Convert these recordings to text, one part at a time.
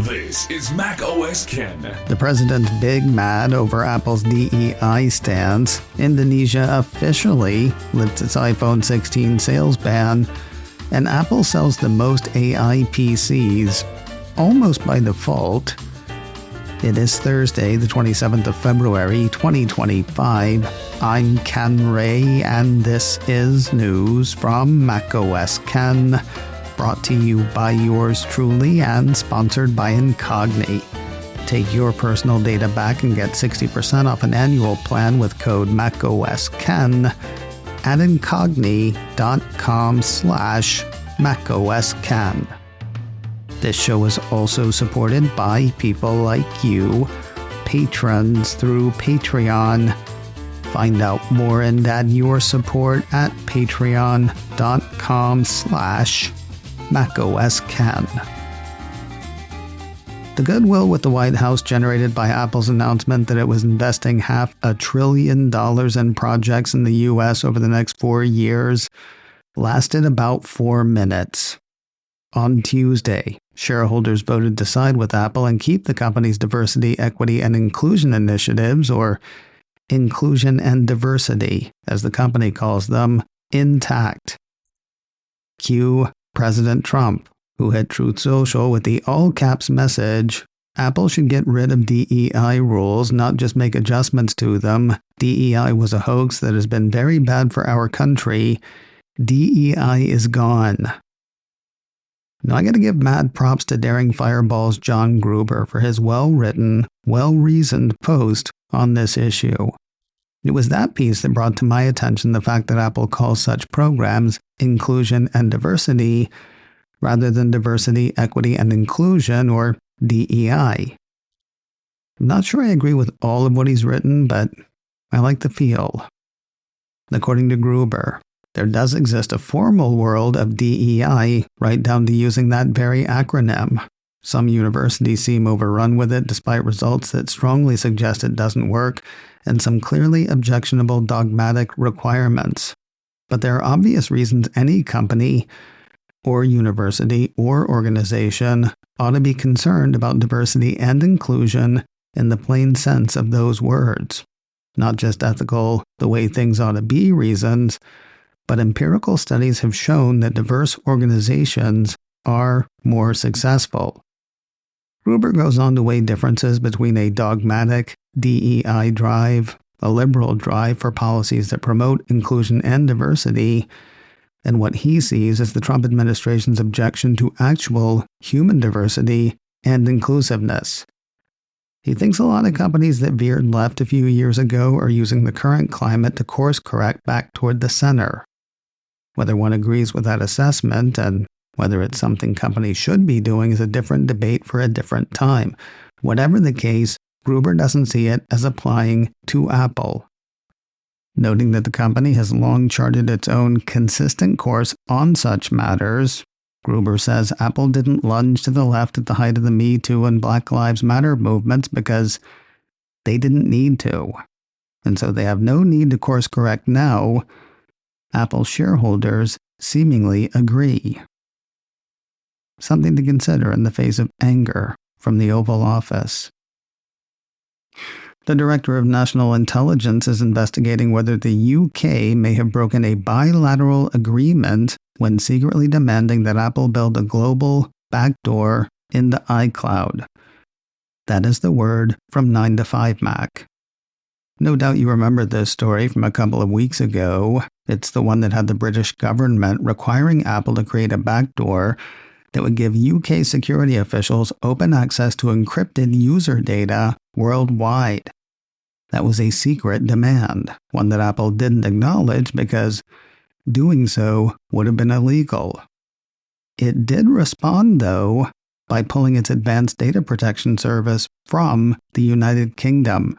This is Mac OS Ken. The president's big mad over Apple's DEI stance. Indonesia officially lifts its iPhone 16 sales ban. And Apple sells the most AI PCs, almost by default. It is Thursday, the 27th of February, 2025. I'm Ken Ray, and this is news from Mac OS Ken. Brought to you by yours truly and sponsored by Incogni. Take your personal data back and get 60% off an annual plan with code MacOSKen at incogni.com/MacOSKen. This show is also supported by people like you, patrons through Patreon. Find out more and add your support at patreon.com/MacOSKen. The goodwill with the White House generated by Apple's announcement that it was investing $500 billion in projects in the U.S. over the next 4 years lasted about 4 minutes. On Tuesday, shareholders voted to side with Apple and keep the company's diversity, equity, and inclusion initiatives, or inclusion and diversity, as the company calls them, intact. Cue President Trump, who hit Truth Social with the all-caps message, Apple should get rid of DEI rules, not just make adjustments to them. DEI was a hoax that has been very bad for our country. DEI is gone. Now I gotta give mad props to Daring Fireball's John Gruber for his well-written, well-reasoned post on this issue. It was that piece that brought to my attention the fact that Apple calls such programs inclusion and diversity rather than diversity, equity, and inclusion, or DEI. I'm not sure I agree with all of what he's written, but I like the feel. According to Gruber, there does exist a formal world of DEI, right down to using that very acronym. Some universities seem overrun with it despite results that strongly suggest it doesn't work, and some clearly objectionable dogmatic requirements. But there are obvious reasons any company, or university, or organization ought to be concerned about diversity and inclusion in the plain sense of those words. Not just ethical, the way things ought to be reasons, but empirical studies have shown that diverse organizations are more successful. Gruber goes on to weigh differences between a dogmatic DEI drive, a liberal drive for policies that promote inclusion and diversity, and what he sees as the Trump administration's objection to actual human diversity and inclusiveness. He thinks a lot of companies that veered left a few years ago are using the current climate to course correct back toward the center. Whether one agrees with that assessment and whether it's something companies should be doing is a different debate for a different time. Whatever the case, Gruber doesn't see it as applying to Apple. Noting that the company has long charted its own consistent course on such matters, Gruber says Apple didn't lunge to the left at the height of the Me Too and Black Lives Matter movements because they didn't need to. And so they have no need to course correct now. Apple shareholders seemingly agree. Something to consider in the face of anger from the Oval Office. The Director of National Intelligence is investigating whether the UK may have broken a bilateral agreement when secretly demanding that Apple build a global backdoor in the iCloud. That is the word from 9 to 5 Mac. No doubt you remember this story from a couple of weeks ago. It's the one that had the British government requiring Apple to create a backdoor that would give UK security officials open access to encrypted user data worldwide. That was a secret demand, one that Apple didn't acknowledge because doing so would have been illegal. It did respond, though, by pulling its advanced data protection service from the United Kingdom.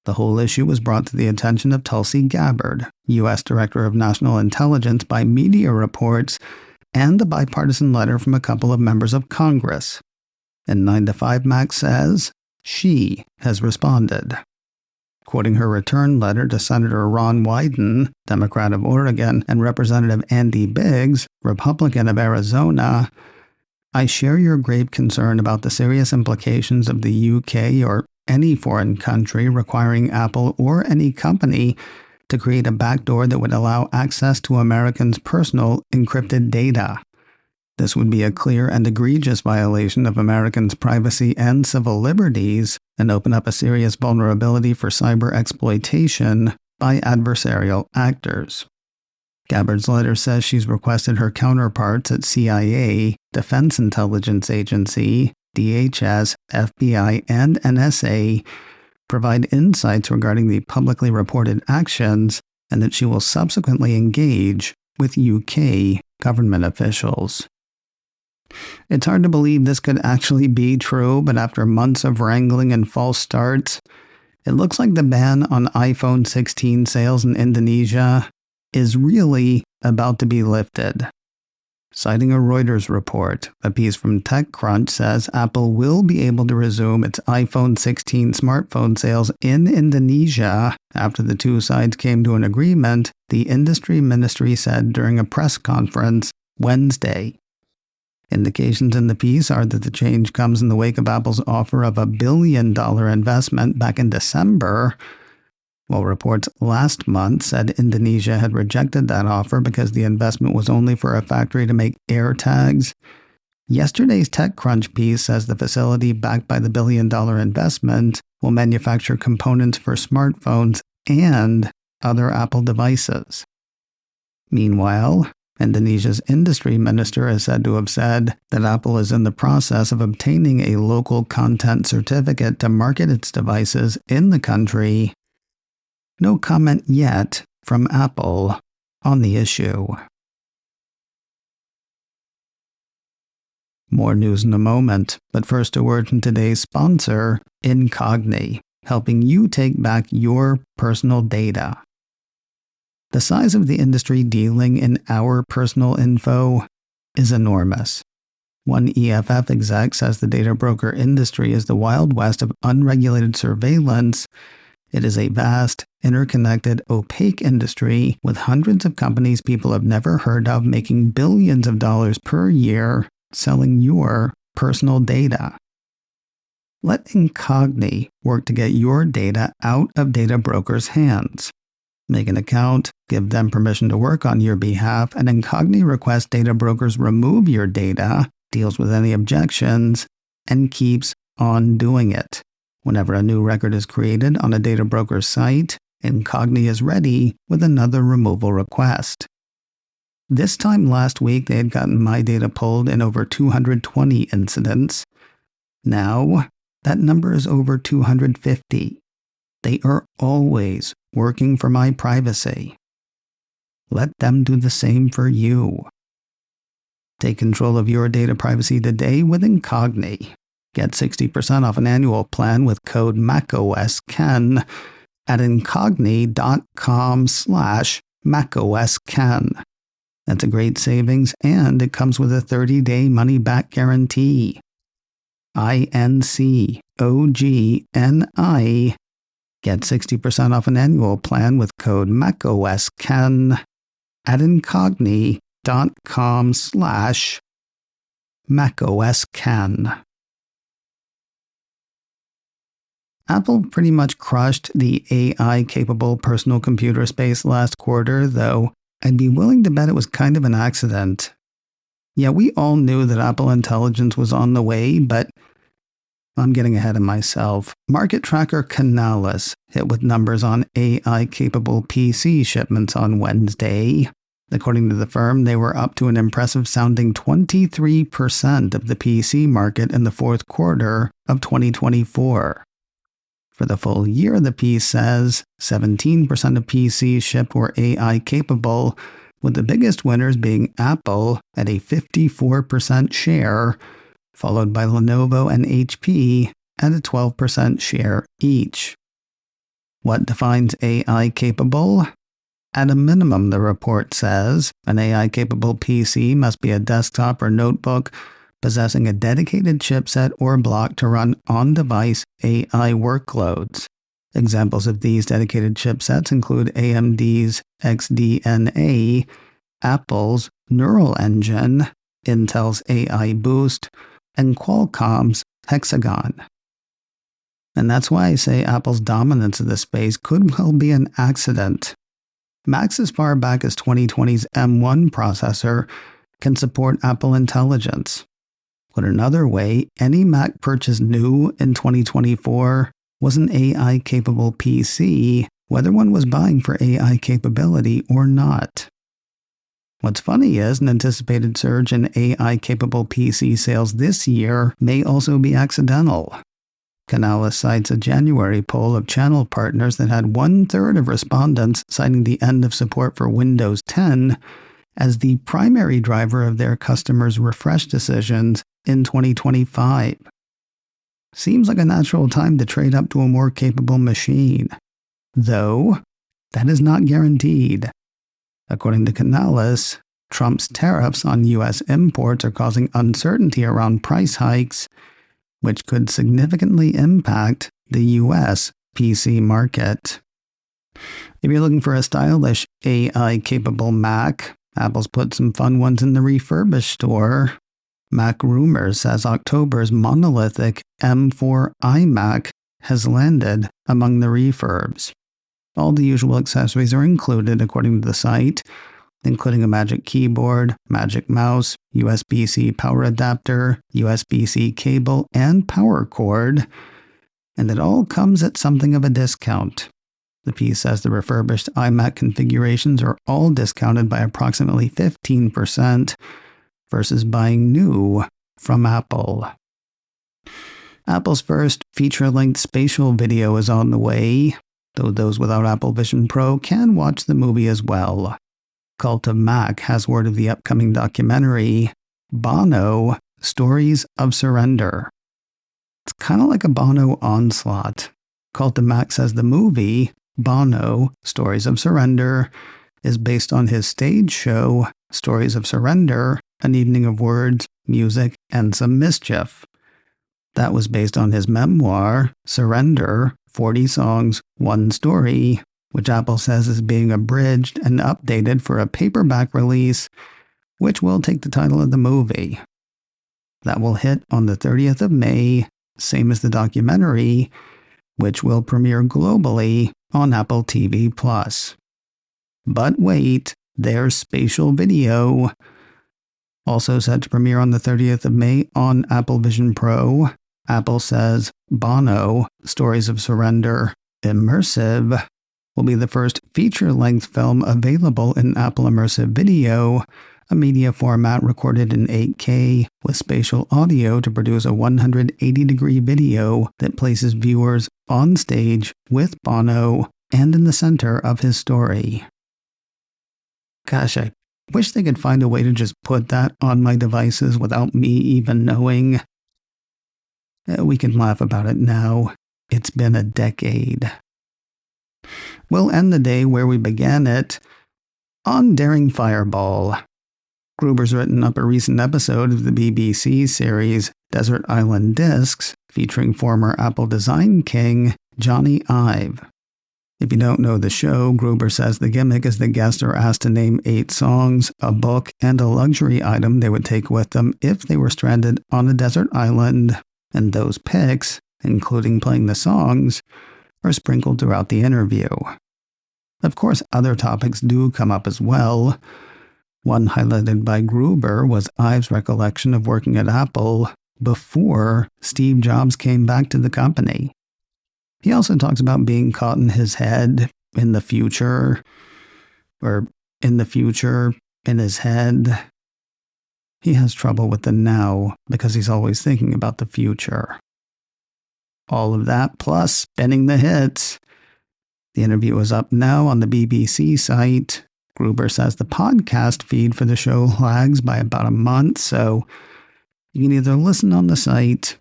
The whole issue was brought to the attention of Tulsi Gabbard, U.S. Director of National Intelligence, by media reports and a bipartisan letter from a couple of members of Congress. And 9 to 5 Mac says she has responded. Quoting her return letter to Senator Ron Wyden, Democrat of Oregon, and Representative Andy Biggs, Republican of Arizona, I share your grave concern about the serious implications of the UK or any foreign country requiring Apple or any company to create a backdoor that would allow access to Americans' personal encrypted data. This would be a clear and egregious violation of Americans' privacy and civil liberties and open up a serious vulnerability for cyber exploitation by adversarial actors. Gabbard's letter says she's requested her counterparts at CIA, Defense Intelligence Agency, DHS, FBI, and NSA provide insights regarding the publicly reported actions and that she will subsequently engage with UK government officials. It's hard to believe this could actually be true, but after months of wrangling and false starts, it looks like the ban on iPhone 16 sales in Indonesia is really about to be lifted. Citing a Reuters report, a piece from TechCrunch says Apple will be able to resume its iPhone 16 smartphone sales in Indonesia after the two sides came to an agreement, the industry ministry said during a press conference Wednesday. Indications in the piece are that the change comes in the wake of Apple's offer of $1 billion investment back in December, while reports last month said Indonesia had rejected that offer because the investment was only for a factory to make AirTags. Yesterday's TechCrunch piece says the facility backed by the $1 billion investment will manufacture components for smartphones and other Apple devices. Meanwhile, Indonesia's industry minister is said to have said that Apple is in the process of obtaining a local content certificate to market its devices in the country. No comment yet from Apple on the issue. More news in a moment, but first a word from today's sponsor, Incogni, helping you take back your personal data. The size of the industry dealing in our personal info is enormous. One EFF exec says the data broker industry is the Wild West of unregulated surveillance. It is a vast, interconnected, opaque industry with hundreds of companies people have never heard of making billions of dollars per year selling your personal data. Let Incogni work to get your data out of data brokers' hands. Make an account, give them permission to work on your behalf, and Incogni requests data brokers remove your data, deals with any objections, and keeps on doing it. Whenever a new record is created on a data broker's site, Incogni is ready with another removal request. This time last week, they had gotten my data pulled in over 220 incidents. Now, that number is over 250. They are always working for my privacy. Let them do the same for you. Take control of your data privacy today with Incogni. Get 60% off an annual plan with code MacOSKen at incogni.com/MacOSKen. That's a great savings, and it comes with a 30-day money-back guarantee. INCOGNI. Get 60% off an annual plan with code MacOSKen at incogni.com/MacOSKen. Apple pretty much crushed the AI-capable personal computer space last quarter, though I'd be willing to bet it was kind of an accident. Yeah, we all knew that Apple Intelligence was on the way, but I'm getting ahead of myself. Market tracker Canalys hit with numbers on AI-capable PC shipments on Wednesday. According to the firm, they were up to an impressive-sounding 23% of the PC market in the fourth quarter of 2024. For the full year, the piece says 17% of PCs shipped were AI-capable, with the biggest winners being Apple at a 54% share, followed by Lenovo and HP at a 12% share each. What defines AI-capable? At a minimum, the report says, an AI-capable PC must be a desktop or notebook possessing a dedicated chipset or block to run on-device AI workloads. Examples of these dedicated chipsets include AMD's XDNA, Apple's Neural Engine, Intel's AI Boost, and Qualcomm's Hexagon. And that's why I say Apple's dominance of the space could well be an accident. Macs as far back as 2020's M1 processor can support Apple Intelligence. Put another way, any Mac purchased new in 2024 was an AI-capable PC, whether one was buying for AI capability or not. What's funny is an anticipated surge in AI-capable PC sales this year may also be accidental. Canalys cites a January poll of channel partners that had 1/3 of respondents citing the end of support for Windows 10 as the primary driver of their customers' refresh decisions in 2025. Seems like a natural time to trade up to a more capable machine. Though, that is not guaranteed. According to Canalys, Trump's tariffs on U.S. imports are causing uncertainty around price hikes, which could significantly impact the U.S. PC market. If you're looking for a stylish AI-capable Mac, Apple's put some fun ones in the Refurbished store. Mac Rumors says October's monolithic M4 iMac has landed among the refurbs. All the usual accessories are included according to the site, including a Magic Keyboard, Magic Mouse, USB-C power adapter, USB-C cable, and power cord, and it all comes at something of a discount. The piece says the refurbished iMac configurations are all discounted by approximately 15% versus buying new from Apple. Apple's first feature-length Spatial video is on the way, though those without Apple Vision Pro can watch the movie as well. Cult of Mac has word of the upcoming documentary, Bono, Stories of Surrender. It's kind of like a Bono onslaught. Cult of Mac says the movie, Bono, Stories of Surrender, is based on his stage show, Stories of Surrender, an evening of words, music, and some mischief. That was based on his memoir, Surrender, 40 Songs, One Story, which Apple says is being abridged and updated for a paperback release, which will take the title of the movie. That will hit on the 30th of May, same as the documentary, which will premiere globally on Apple TV+. But wait, there's Spatial Video, also set to premiere on the 30th of May on Apple Vision Pro. Apple says Bono, Stories of Surrender, Immersive, will be the first feature-length film available in Apple Immersive Video, a media format recorded in 8K with spatial audio to produce a 180-degree video that places viewers on stage with Bono and in the center of his story. Gosh, I wish they could find a way to just put that on my devices without me even knowing. We can laugh about it now. It's been a decade. We'll end the day where we began it, on Daring Fireball. Gruber's written up a recent episode of the BBC series Desert Island Discs, featuring former Apple design king Jony Ive. If you don't know the show, Gruber says the gimmick is the guests are asked to name 8 songs, a book, and a luxury item they would take with them if they were stranded on a desert island, and those picks, including playing the songs, are sprinkled throughout the interview. Of course, other topics do come up as well. One highlighted by Gruber was Ive's recollection of working at Apple before Steve Jobs came back to the company. He also talks about being caught in his head in the future, or in the future in his head. He has trouble with the now because he's always thinking about the future. All of that plus spinning the hits. The interview is up now on the BBC site. Gruber says the podcast feed for the show lags by about a month, so you can either listen on the site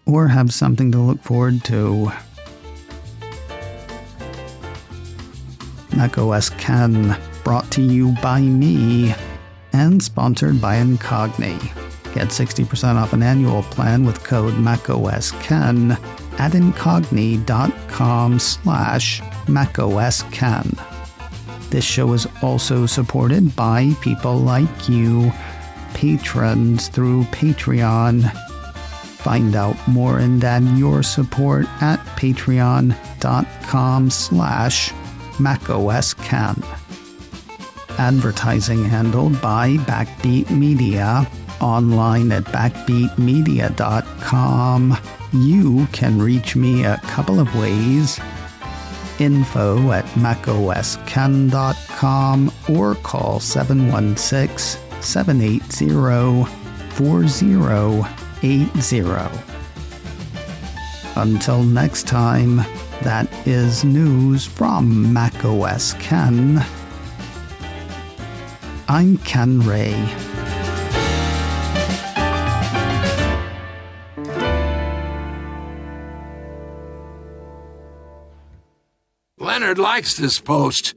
or have something to look forward to. macOS Ken, brought to you by me and sponsored by Incogni. Get 60% off an annual plan with code macOSKen at incogni.com/macOSKen. This show is also supported by people like you. patrons through Patreon. Find out more and add your support at patreon.com/MacOSCan. Advertising handled by Backbeat Media. Online at backbeatmedia.com. You can reach me a couple of ways. info@macoscan.com or call 716-780-4080. Until next time, that is news from macOS Ken. I'm Ken Ray. Leonard likes this post.